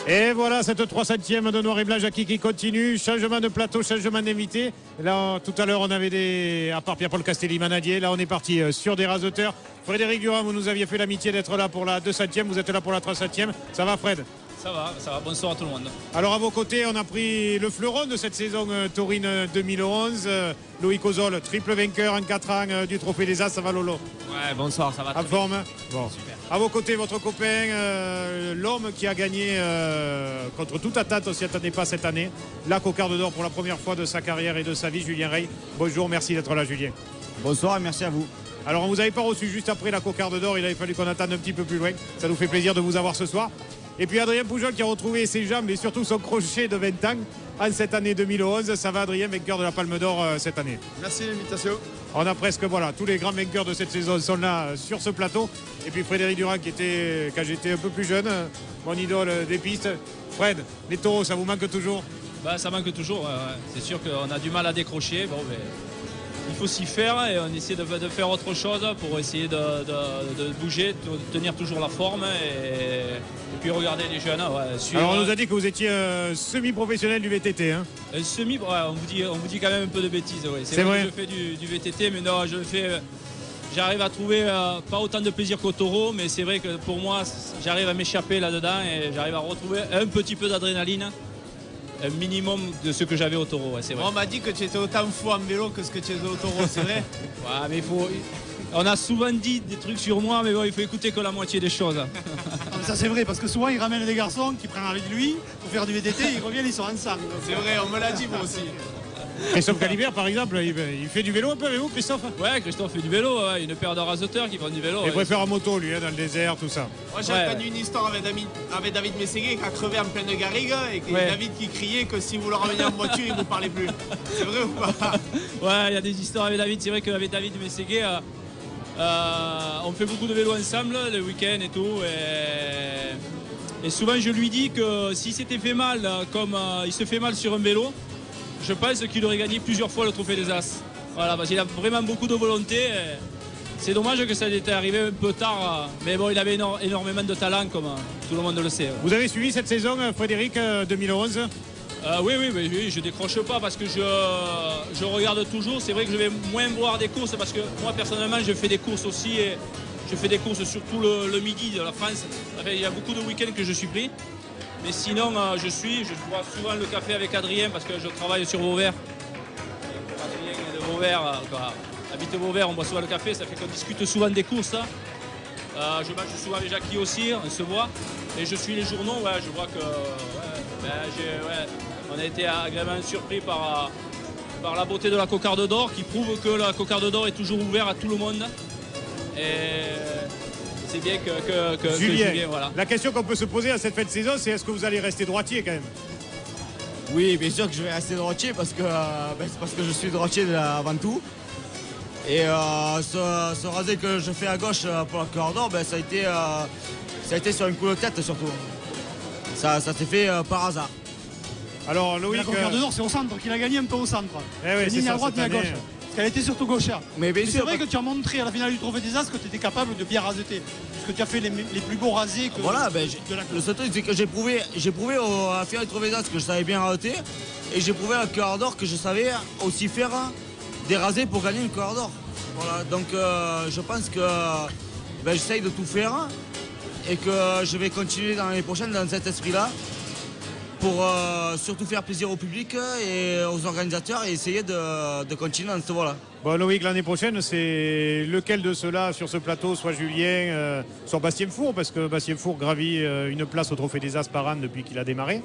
Et voilà cette 300e de Noir et Blanc, Jackie, qui continue. Changement de plateau, changement d'invité. Là, tout à l'heure, on avait à part Pierre-Paul Castelli-Manadier, là, on est parti sur des raseteurs. Frédéric Durand, vous nous aviez fait l'amitié d'être là pour la 200e. Vous êtes là pour la 300e. Ça va, Fred? Ça va. Bonsoir à tout le monde. Alors, à vos côtés, on a pris le fleuron de cette saison taurine 2011. Loïc Ozol, triple vainqueur en 4 ans du Trophée des As. Ça va, Lolo? Ouais, bonsoir, ça va. En forme? Bon. Super. À vos côtés, votre copain, l'homme qui a gagné contre toute attente, on ne s'y attendait pas cette année, la cocarde d'or pour la première fois de sa carrière et de sa vie, Julien Rey. Bonjour, merci d'être là, Julien. Bonsoir et merci à vous. Alors, on ne vous avait pas reçu juste après la cocarde d'or, il avait fallu qu'on attende un petit peu plus loin. Ça nous fait plaisir de vous avoir ce soir. Et puis Adrien Poujol qui a retrouvé ses jambes et surtout son crochet de 20 ans en cette année 2011. Ça va, Adrien, vainqueur de la Palme d'Or cette année. Merci l'invitation. On a presque, voilà, tous les grands vainqueurs de cette saison sont là sur ce plateau. Et puis Frédéric Durand qui était, quand j'étais un peu plus jeune, mon idole des pistes. Fred, les taureaux, ça vous manque toujours? Ça manque toujours. C'est sûr qu'on a du mal à décrocher. Bon, mais il faut s'y faire et on essaie de faire autre chose pour essayer de bouger, de tenir toujours la forme et puis regarder les jeunes. Alors on nous a dit que vous étiez semi-professionnel du VTT. Hein. On vous dit quand même un peu de bêtises. Ouais. C'est vrai. Que je fais du VTT, mais non, je le fais. J'arrive à trouver pas autant de plaisir qu'au taureau, mais c'est vrai que pour moi, j'arrive à m'échapper là-dedans et j'arrive à retrouver un petit peu d'adrénaline. Un minimum de ce que j'avais au taureau, c'est vrai. On m'a dit que tu étais autant fou en vélo que ce que tu étais au taureau, c'est vrai? Ouais, mais on a souvent dit des trucs sur moi, mais bon, il faut écouter que la moitié des choses. Ça c'est vrai, parce que souvent il ramène des garçons qui prennent avec lui pour faire du VTT, ils reviennent, ils sont ensemble. C'est vrai, on me l'a dit moi aussi. Christophe Calibert, par exemple, il fait du vélo un peu avec vous, Christophe? Ouais, Christophe fait du vélo, ouais. Une paire de raseteurs qui font du vélo. Il préfère en moto, lui, dans le désert, tout ça. Moi j'ai entendu une histoire avec David Mességué qui a crevé en pleine garrigue et David qui criait que si vous le ramenez en voiture, il ne vous parlait plus. C'est vrai ou pas? Ouais, il y a des histoires avec David. C'est vrai qu'avec David Mességué, on fait beaucoup de vélo ensemble, le week-end et tout. Et souvent, je lui dis que s'il s'était fait mal, comme il se fait mal sur un vélo, je pense qu'il aurait gagné plusieurs fois le Trophée des As. Voilà, parce qu'il a vraiment beaucoup de volonté. C'est dommage que ça était arrivé un peu tard, mais bon, il avait énormément de talent, comme tout le monde le sait. Ouais. Vous avez suivi cette saison, Frédéric, 2011? Oui, je décroche pas parce que je regarde toujours. C'est vrai que je vais moins voir des courses parce que moi, personnellement, je fais des courses aussi. Et je fais des courses surtout le midi de la France. Enfin, il y a beaucoup de week-ends que je suis pris. Mais sinon, je bois souvent le café avec Adrien parce que je travaille sur Vauvert. Adrien de Vauvert, habite Vauvert, on boit souvent le café, ça fait qu'on discute souvent des courses. Je mange souvent avec Jackie aussi, on se voit. Et je suis les journaux, je vois que on a été agréablement surpris par la beauté de la cocarde d'or qui prouve que la cocarde d'or est toujours ouverte à tout le monde. Et c'est bien que Julien, voilà. La question qu'on peut se poser à cette fin de saison, c'est est-ce que vous allez rester droitier quand même? Oui, bien sûr que je vais rester droitier parce que je suis droitier avant tout. Et ce rasé que je fais à gauche pour la cocarde d'or, ça a été sur une coup de tête surtout. Ça s'est fait par hasard. Alors Loïc, la cocarde d'or c'est au centre qu'il a gagné, un peu au centre. Ni à droite ni à gauche. Parce qu'elle était surtout gauchère. Mais c'est vrai que tu as montré à la finale du Trophée des As que tu étais capable de bien raseter. Parce que tu as fait les plus beaux rasés que voilà, de la le seul truc c'est que j'ai prouvé à la finale du Trophée des As que je savais bien raseter. Et j'ai prouvé à la cocarde d'or que je savais aussi faire des rasés pour gagner une cocarde d'or. Voilà, donc je pense que j'essaye de tout faire et que je vais continuer dans l'année prochaine dans cet esprit-là pour surtout faire plaisir au public et aux organisateurs et essayer de continuer dans ce voie-là. Bon, Loïc, l'année prochaine, c'est lequel de ceux-là sur ce plateau, soit Julien, soit Bastien Four, parce que Bastien Four gravit une place au Trophée des As par an depuis qu'il a démarré.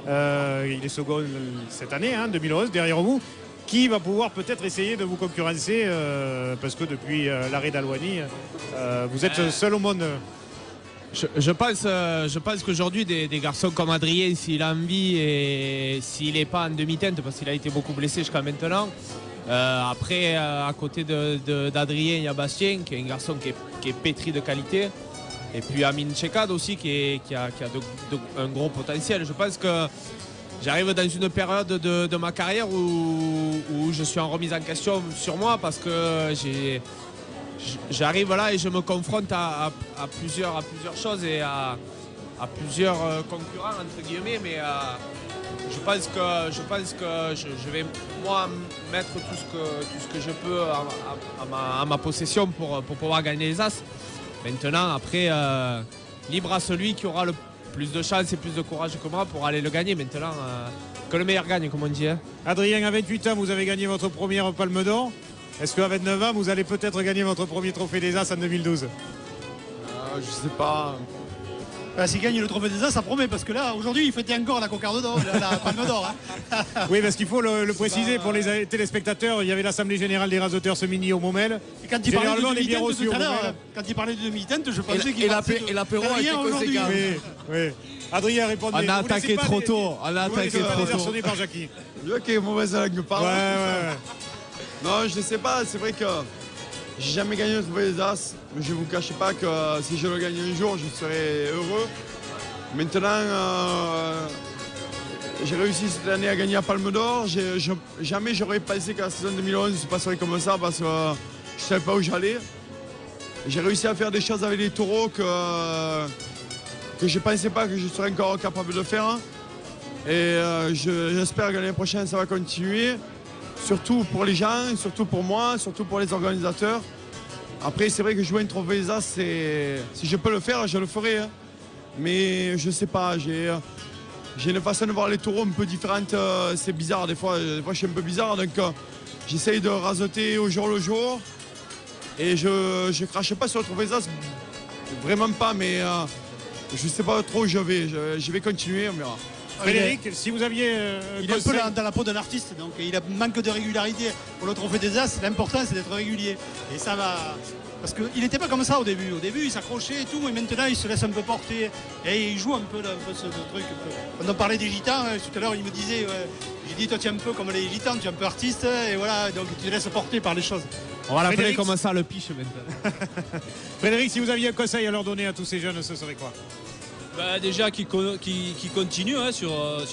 Il est second cette année, 2011, derrière vous. Qui va pouvoir peut-être essayer de vous concurrencer parce que depuis l'arrêt d'Alouani, vous êtes seul au monde. Je pense qu'aujourd'hui, des garçons comme Adrien, s'il a envie et s'il n'est pas en demi-teinte, parce qu'il a été beaucoup blessé jusqu'à maintenant. Après, à côté d'Adrien, il y a Bastien, qui est un garçon qui est pétri de qualité. Et puis Amin Chekad aussi, qui a un gros potentiel. Je pense que j'arrive dans une période de ma carrière où je suis en remise en question sur moi parce que j'arrive là et je me confronte à plusieurs choses et plusieurs concurrents entre guillemets, mais je pense que je vais moi mettre tout ce que je peux à ma possession pour pouvoir gagner les As. Maintenant, après, libre à celui qui aura le plus de chance et plus de courage que moi pour aller le gagner. Maintenant, que le meilleur gagne, comme on dit. Hein. Adrien, à 28 ans, vous avez gagné votre première Palme d'Or. Est-ce qu'à 29 ans, vous allez peut-être gagner votre premier trophée des As en 2012 ? Je sais pas. S'il gagne le trophée des As, ça promet, parce que là, aujourd'hui, il fêtait encore la cocarde d'or, la Palme d'Or. Hein. Oui, parce qu'il faut le préciser pour les téléspectateurs, il y avait l'Assemblée Générale des Rasoteurs ce midi au Momel. Et quand il parlait de Généralement, on est bien demi-teinte reçus tout au à l'heure, Momel. quand il parlait de demi-teinte, je pensais qu'il Et parlait l'apéro a été rien aujourd'hui. conséquent. Oui. Adrien a répondu. On a attaqué trop tôt. On a attaqué trop tôt. Sonné par Jackie. Je vois qu'il est mauvaise langue par Ouais, là. ouais. Non, je sais pas, c'est vrai que j'ai jamais gagné le trophée des As, mais je vous cache pas que si je le gagne un jour, je serai heureux. Maintenant, j'ai réussi cette année à gagner la Palme d'Or. Jamais j'aurais pensé que la saison 2011 se passerait comme ça parce que je savais pas où j'allais. J'ai réussi à faire des choses avec les taureaux que je pensais pas que je serais encore capable de faire. Et j'espère que l'année prochaine ça va continuer. Surtout pour les gens, surtout pour moi, surtout pour les organisateurs. Après, c'est vrai que jouer un trophée des As, si je peux le faire, je le ferai. Hein. Mais je sais pas, j'ai une façon de voir les taureaux un peu différente. C'est bizarre, des fois je suis un peu bizarre. Donc j'essaye de rasoter au jour le jour. Et je crache pas sur le trophée des As, vraiment pas, mais je sais pas trop où je vais. Je vais continuer, on verra. Frédéric, si vous aviez. Il est un peu dans la peau d'un artiste, donc il a manque de régularité. Pour le trophée des As, l'important c'est d'être régulier. Et ça va. Parce qu'il n'était pas comme ça au début. Au début, il s'accrochait et tout, et maintenant il se laisse un peu porter. Et il joue un peu ce truc. Quand on parlait des gitans, tout à l'heure il me disait, j'ai dit toi tu es un peu comme les gitans, tu es un peu artiste, et voilà, donc tu te laisses porter par les choses. On va l'appeler Frédéric, comme ça le piche maintenant. Frédéric, si vous aviez un conseil à leur donner à tous ces jeunes, ce serait quoi ? Déjà qui continuent hein, sur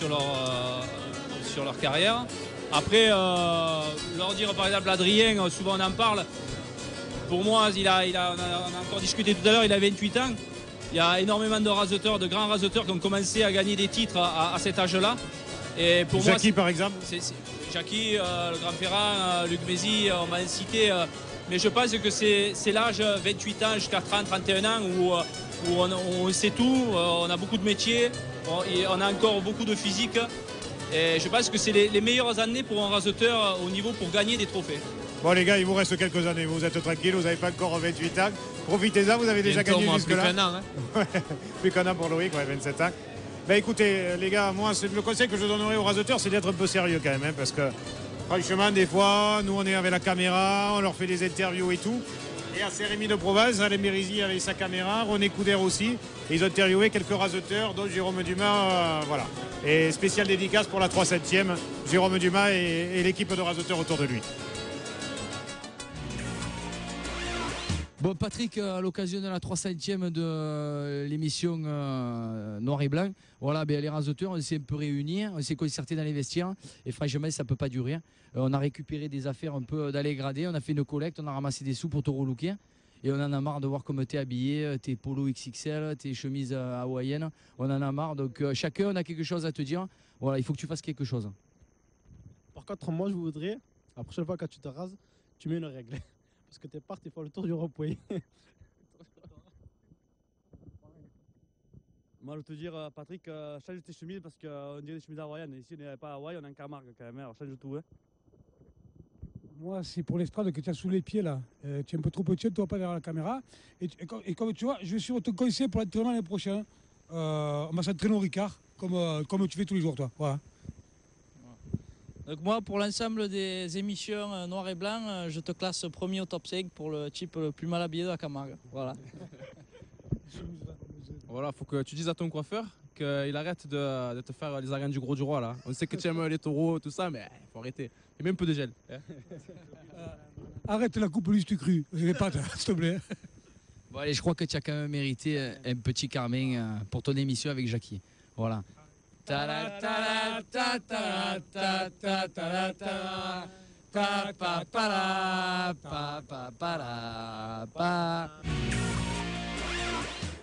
leur carrière. Après, leur dire par exemple Adrien, souvent on en parle. Pour moi, on a encore discuté tout à l'heure, il a 28 ans. Il y a énormément de rasoteurs, de grands rasoteurs qui ont commencé à gagner des titres à cet âge-là. Et pour Jackie moi, par exemple Jackie, le Grand Ferrand, Luc Mézy, on m'a incité. Mais je pense que c'est l'âge 28 ans jusqu'à 30, 31 ans où on sait tout, on a beaucoup de métiers, on a encore beaucoup de physique. Et je pense que c'est les meilleures années pour un raseteur au niveau pour gagner des trophées. Bon les gars, il vous reste quelques années, vous êtes tranquilles, vous n'avez pas encore 28 ans. Profitez-en, vous avez déjà gagné jusque-là. Plus qu'un an. Hein. Plus qu'un an pour Loïc, 27 ans. Ben écoutez les gars, moi le conseil que je donnerais aux raseteurs, c'est d'être un peu sérieux quand même. Hein, parce que franchement, des fois, nous on est avec la caméra, on leur fait des interviews et tout. Et à Saint-Rémy de Provence, Alain Mérisy avec sa caméra, René Coudert aussi. Et ils ont interviewé quelques raseteurs, dont Jérôme Dumas. Voilà. Et spécial dédicace pour la 3/7e, Jérôme Dumas et l'équipe de raseteurs autour de lui. Bon, Patrick, à l'occasion de la 300e de l'émission Noir et Blanc, voilà, les raseteurs, on s'est un peu réunis, on s'est concertés dans les vestiaires et franchement, ça ne peut pas durer. On a récupéré des affaires un peu d'aller grader, on a fait une collecte, on a ramassé des sous pour te relooker et on en a marre de voir comment tu es habillé, tes polos XXL, tes chemises hawaïennes, on en a marre. Donc chacun, on a quelque chose à te dire. Voilà, il faut que tu fasses quelque chose. Par contre, moi, je voudrais, la prochaine fois quand tu te rases, tu mets une règle. Parce que t'es parti faire le tour du rond-point. Moi, je veux te dire, Patrick, change tes chemises parce qu'on dirait des chemises hawaïennes. Ici, on n'est pas à Hawaï, on est en Camargue quand même. Alors, change tout. Hein. Moi, c'est pour l'estrade que tu as sous les pieds là. Tu es un peu trop petit, tu ne vas pas vers la caméra. Et comme tu vois, je vais suivre ton conseil pour l'entraînement l'année prochaine. On va s'entraîner au Ricard, comme tu fais tous les jours, toi. Voilà. Donc moi, pour l'ensemble des émissions noir et blanc, je te classe premier au top 5 pour le type le plus mal habillé de la Camargue. Voilà. Voilà, faut que tu dises à ton coiffeur qu'il arrête de te faire les arènes du Gros du Roi là. On sait que tu aimes les taureaux, tout ça, mais il faut arrêter. Et même un peu de gel. Arrête la coupe juste cru, les pattes, s'il te plaît. Bon allez, je crois que tu as quand même mérité un petit Carmen pour ton émission avec Jackie. Voilà.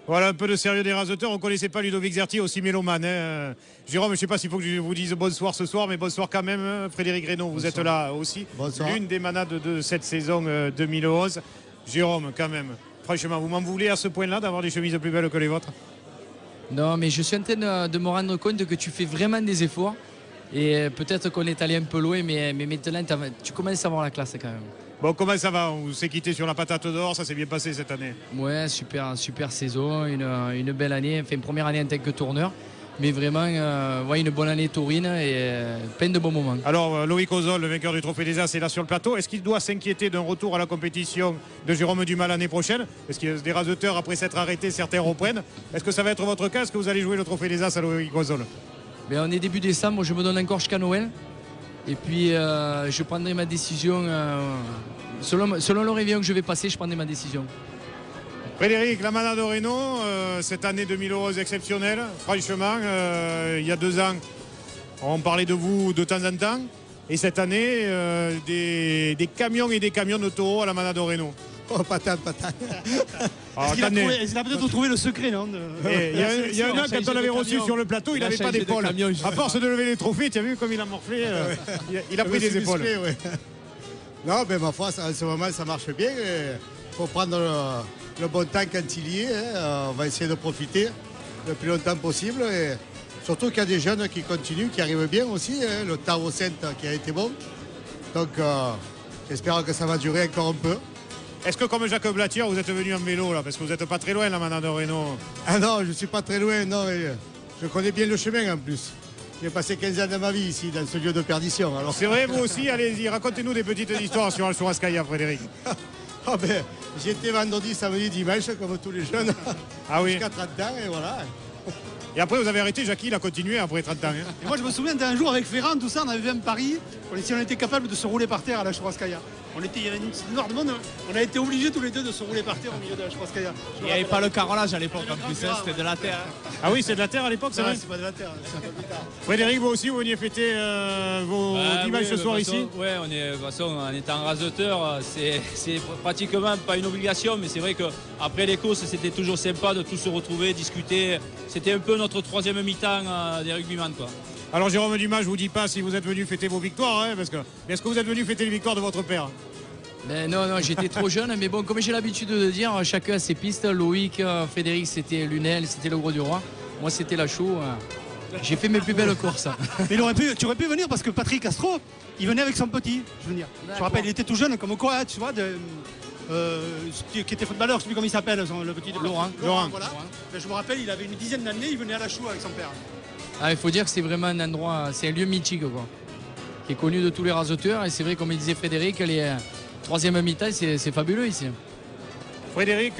Voilà un peu de sérieux des rasoteurs. On ne connaissait pas Ludovic Zerti, aussi mélomane. Hein. Jérôme, je ne sais pas s'il faut que je vous dise bonsoir ce soir, mais bonsoir quand même. Frédéric Reynaud, vous êtes là aussi. Bonsoir. L'une des manades de cette saison 2011. Jérôme, quand même, franchement, vous m'en voulez à ce point-là d'avoir des chemises plus belles que les vôtres? Non, mais je suis en train de me rendre compte que tu fais vraiment des efforts. Et peut-être qu'on est allé un peu loin, mais maintenant, tu commences à avoir la classe quand même. Bon, comment ça va? On s'est quitté sur la patate d'or, ça s'est bien passé cette année? Ouais, super saison, une belle année, enfin une première année en tant que tourneur, mais vraiment une bonne année taurine et plein de bons moments. Alors Loïc Ozol, le vainqueur du Trophée des As, est là sur le plateau. Est-ce qu'il doit s'inquiéter d'un retour à la compétition de Jérôme Dumas l'année prochaine? Est-ce qu'il y a des rasoteurs, après s'être arrêtés, certains reprennent? Est-ce que ça va être votre cas? Est-ce que vous allez jouer le Trophée des As à Loïc Ozol? Ben, on est début décembre, je me donne encore jusqu'à Noël. Et puis je prendrai ma décision, selon le réveillon que je vais passer, je prendrai ma décision. Frédéric, la manade de Reynaud, cette année 2011 exceptionnelle. Franchement, il y a 2 ans, on parlait de vous de temps en temps. Et cette année, des camions et des camions de taureaux à la manade de Reynaud. Oh, patate. Alors, il a peut-être trouvé le secret, non? Il y en a, quand on l'avait reçu sur le plateau, il n'avait pas d'épaule. À force de lever les trophées, tu as vu comme il a morflé, il a pris des épaules. Musclé, ouais. Non, mais ma foi, en ce moment, ça marche bien. Il faut prendre le bon temps quand il y est. On va essayer de profiter le plus longtemps possible. Et surtout qu'il y a des jeunes qui continuent, qui arrivent bien aussi. Le Tao Saint qui a été bon. Donc, j'espère que ça va durer encore un peu. Est-ce que comme Jacques Blatier, vous êtes venu en vélo là? Parce que vous n'êtes pas très loin, la manade de Reynaud. Ah non, je ne suis pas très loin. Non, je connais bien le chemin en plus. J'ai passé 15 ans de ma vie ici, dans ce lieu de perdition. Alors... C'est vrai, vous aussi? Allez-y, racontez-nous des petites histoires sur Al-Souraskaya, Frédéric. Ah ben, j'y étais vendredi, samedi, dimanche, comme tous les jeunes. Ah oui. Jusqu'à 30 ans, et voilà. Et après, vous avez arrêté, Jackie, il a continué après 30 ans. Hein. Et moi, je me souviens d'un jour avec Ferrand, tout ça, on avait vu un pari. Si on était capable de se rouler par terre à la Churrascaia. Il y avait une énorme monde. On a été obligés tous les deux de se rouler par terre au milieu de la Churrascaia. Il n'y avait pas le carrelage à l'époque en plus, c'était de la terre. Ah oui, c'est de la terre à l'époque, c'est vrai? C'est pas de la terre. Frédéric, vous aussi, vous veniez fêter vos dimanches ce soir ici? Oui, de toute façon, en étant raseteur, c'est pratiquement pas une obligation, mais c'est vrai qu'après les courses, c'était toujours sympa de tous se retrouver, discuter. C'était un peu notre troisième mi-temps des rugbyman, quoi. Alors Jérôme Dumas, je ne vous dis pas si vous êtes venu fêter vos victoires, hein, mais est-ce que vous êtes venu fêter les victoires de votre père? Non, j'étais trop jeune, mais bon, comme j'ai l'habitude de dire, chacun a ses pistes. Loïc, Frédéric, c'était Lunel, c'était le Gros du Roi. Moi, c'était la Chaux. J'ai fait mes plus belles courses. Mais tu aurais pu venir parce que Patrick Castro, il venait avec son petit, je veux dire. Je me rappelle, il était tout jeune, comme quoi, tu vois, qui était footballeur, je ne sais plus comment il s'appelle, le petit de Laurent. Voilà. Je me rappelle, il avait une dizaine d'années, il venait à la Chaux avec son père. Il faut dire que c'est vraiment un endroit, c'est un lieu mythique, quoi, qui est connu de tous les raseteurs. Et c'est vrai, comme il disait Frédéric, les troisième mi-temps, c'est fabuleux ici. Frédéric,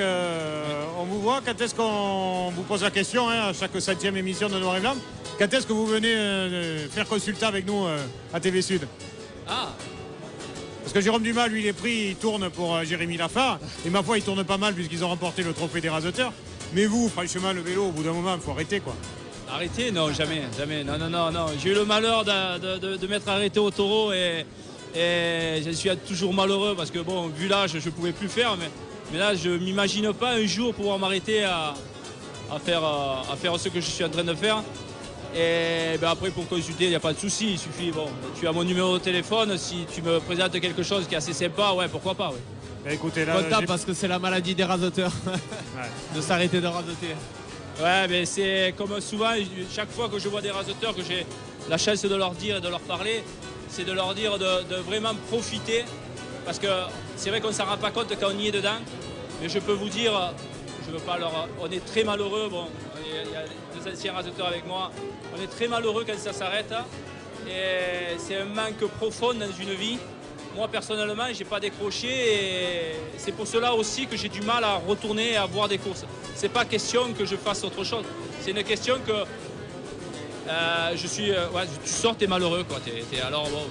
on vous voit, quand est-ce qu'on vous pose la question à chaque 7e émission de Noir et Blanc? Quand est-ce que vous venez faire consultat avec nous à TV Sud? Parce que Jérôme Dumas, lui, il est pris, il tourne pour Jérémy Lafare. Et ma foi, il tourne pas mal puisqu'ils ont remporté le trophée des raseteurs. Mais vous, franchement, le vélo, au bout d'un moment, il faut arrêter, quoi. Arrêter? Non, jamais. Non. J'ai eu le malheur de m'être arrêté au taureau et je suis toujours malheureux parce que, bon, vu l'âge, je ne pouvais plus faire. Mais là, je ne m'imagine pas un jour pouvoir m'arrêter à faire ce que je suis en train de faire. Et ben après, pour consulter, il n'y a pas de souci. Il suffit, tu as mon numéro de téléphone. Si tu me présentes quelque chose qui est assez sympa, ouais, pourquoi pas. Ouais. Bah, écoutez, là, parce que c'est la maladie des raseteurs, de s'arrêter de raseter. Ouais, mais c'est comme souvent, chaque fois que je vois des raseteurs, que j'ai la chance de leur dire et de leur parler, c'est de leur dire de vraiment profiter. Parce que c'est vrai qu'on ne s'en rend pas compte quand on y est dedans. Mais je peux vous dire, on est très malheureux. Bon, il y a deux anciens raseteurs avec moi. On est très malheureux quand ça s'arrête. Et c'est un manque profond dans une vie. Moi, personnellement, je n'ai pas décroché et c'est pour cela aussi que j'ai du mal à retourner et à voir des courses. Ce n'est pas question que je fasse autre chose. C'est une question que tu sors, tu es malheureux, quoi. Alors, bon,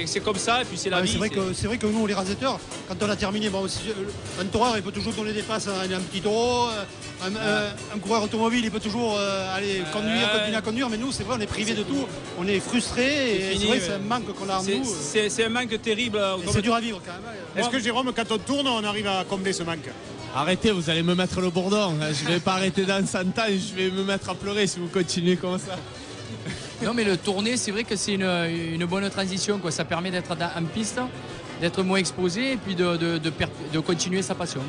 c'est comme ça et puis c'est la vie. C'est vrai que nous, les raseteurs, quand on a terminé, un toureur, il peut toujours donner des passes à un petit taureau. Un coureur automobile, il peut toujours continuer à conduire, mais nous, c'est vrai, on est privé de tout, on est frustré et c'est vrai que c'est un manque qu'on a en nous. C'est un manque terrible. C'est dur à vivre quand même. Est-ce que Jérôme, quand on tourne, on arrive à combler ce manque? Arrêtez, vous allez me mettre le bourdon. Je vais pas arrêter dans 100 ans, je vais me mettre à pleurer si vous continuez comme ça. Non, mais le tourner, c'est vrai que c'est une bonne transition, quoi. Ça permet d'être en piste, d'être moins exposé et puis de continuer sa passion.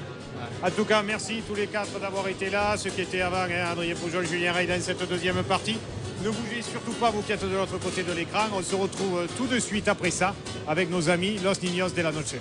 En tout cas, merci tous les quatre d'avoir été là. Ceux qui étaient avant, Adrien Pujol, Julien Rey dans cette deuxième partie. Ne bougez surtout pas, vous qui êtes de l'autre côté de l'écran. On se retrouve tout de suite après ça avec nos amis Los Niños de la Noche.